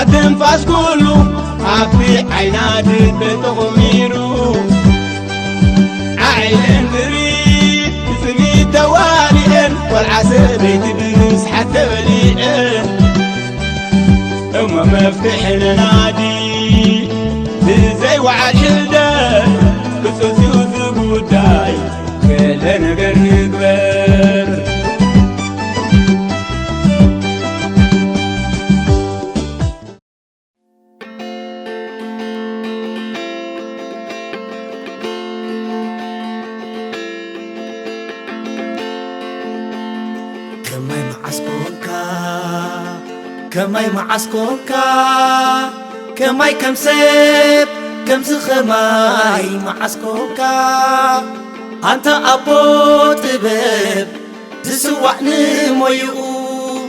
تنفاس كله عفي عينادي بتغميرو عيلين بريد سمي تواليين والعسل بيت بنس حتى بليئين اما مفتح نادي زي وعشلده قصصي وزبوداي كلنا قرنقبر كماي معسكوكا كماي كمسب كمسخماي معسكوكا أنت أبو طبيب تسوعني مويو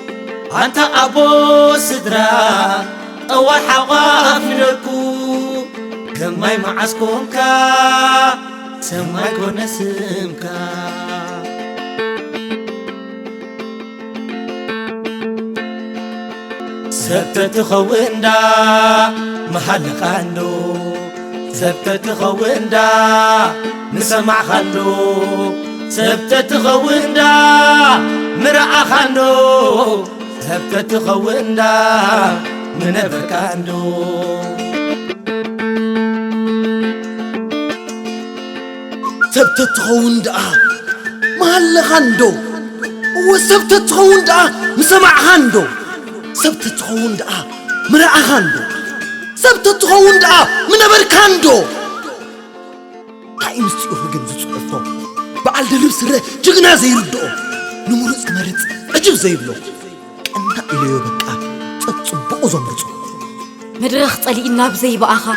أنت أبو سدرا أول حواف لكو كماي معسكوكا سماي كونسمكا سبتت خويندا محل خاندو سبتت خويندا نسمع خاندو سبتت خويندا مرأة خاندو سبتت خويندا منبر كاندو سبتت خويندا محل خاندو وسبتت خويندا نسمع خاندو سبت تخون دا مرأة خاندو سبت تخون دا منبر كاندو هاي مستيقو هجن زيصوفو بعال دلب سره جغنا زيردو نمرز كمرز أجب زيبلو كأنها إليو بكا تتصبقو زمرزو مدرخ طليقنا بزي بآخا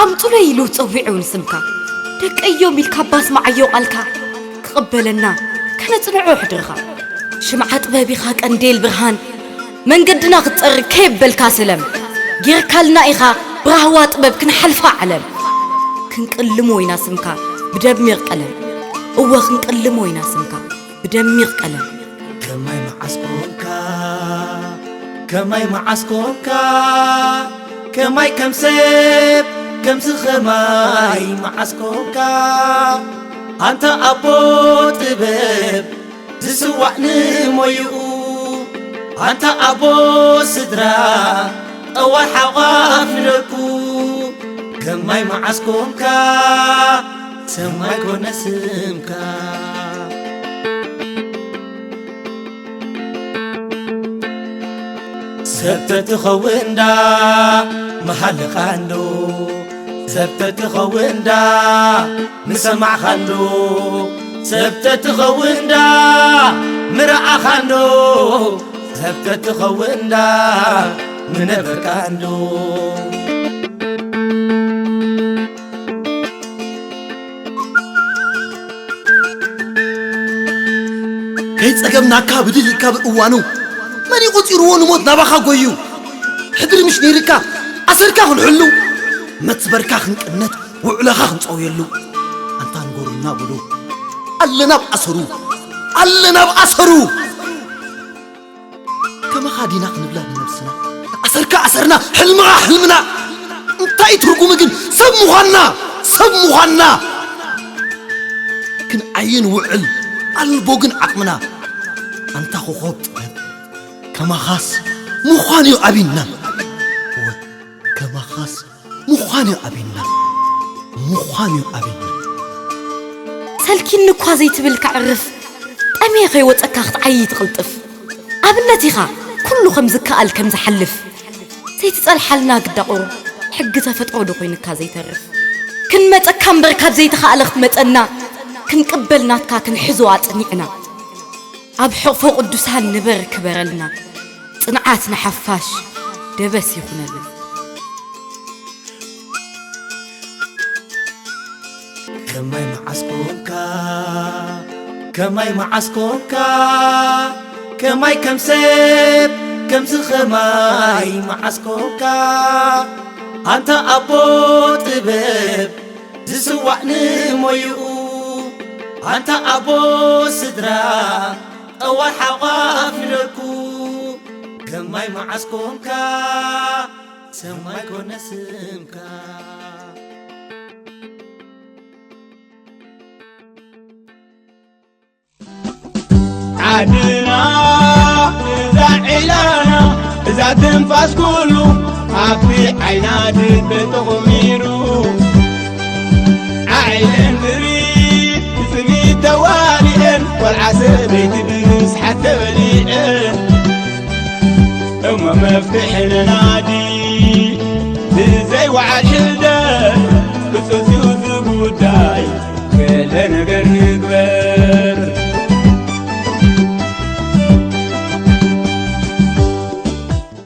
أمطو ليلو تصويعو نسمكا دك أيوم الكاباس معيو قالكا كقبلنا كانت نعو حدرخا شمعات بابيخا كانديل برهان من قدنا قطر كيب بالكاسلم غير كالنا إخا براهوات باب كنحلفا علم كنقلمو يناسمكا بدمير قلم هو كنقلمو يناسمكا بدمير قلم كماي معسكوكا كماي معسكوكا كماي كمسب كمسخماي معسكوكا أنت أبو طبيب تسوعني مويو أنت أبو سدرا أول حواف لكو كماي معسكوكا سماي كونسمكا سبتت خويندا محل خاندو سبتت خويندا نسمع خاندو سبتت خويندا مرأة خاندو سبتت خويندا منبر كاندو كيت أجمنا كابدي الكاب أوانو ماني قلت يروون موت نباخا قويو حدري مش نيركا أسركا خنحلو متبركا خنقنت وعلاخا خنصويلو أنت نقولنا بلو ألنا بأسرو ألنا بأسرو كما خادينا قنبلا بنفسنا أسركا أسرنا حلمنا انتا يترقو مجن سب مخانا كن عين وعل البوغن عقمنا أنت خوخوب كما خاص مخاني أبينا كما خاص مخاني أبينا سالكين نكوازي تبلك عرف أمي غي وتأكاخت عيي تغلطف أبنتي خا كله خمزك قال كم زحلف زي تسأل حالنا قدقو حق تفتقو دقوين كازي ترف كن متأكام بركات زي تخالخت متأنا كن قبلناتكا كن حزوات نعنا أبحق فوق الدسان نبر كبرلنا صنعاتنا حفاش دبس يخونلنا كماي معسكوكا كماي كمسب كمسخماي معسكوكا أنت أبو طبيب تسوعني مويو أنت أبو سدرا أول حواف لكو كماي معسكونكا سماي كونسمكا عدنا إذا علانا إذا تنفاس كله عفي عيناد بتغميرو عيلن بريد سمي تواليين والعسبي تبنس حتى بليئن أما مفتح لنادي زي وعشل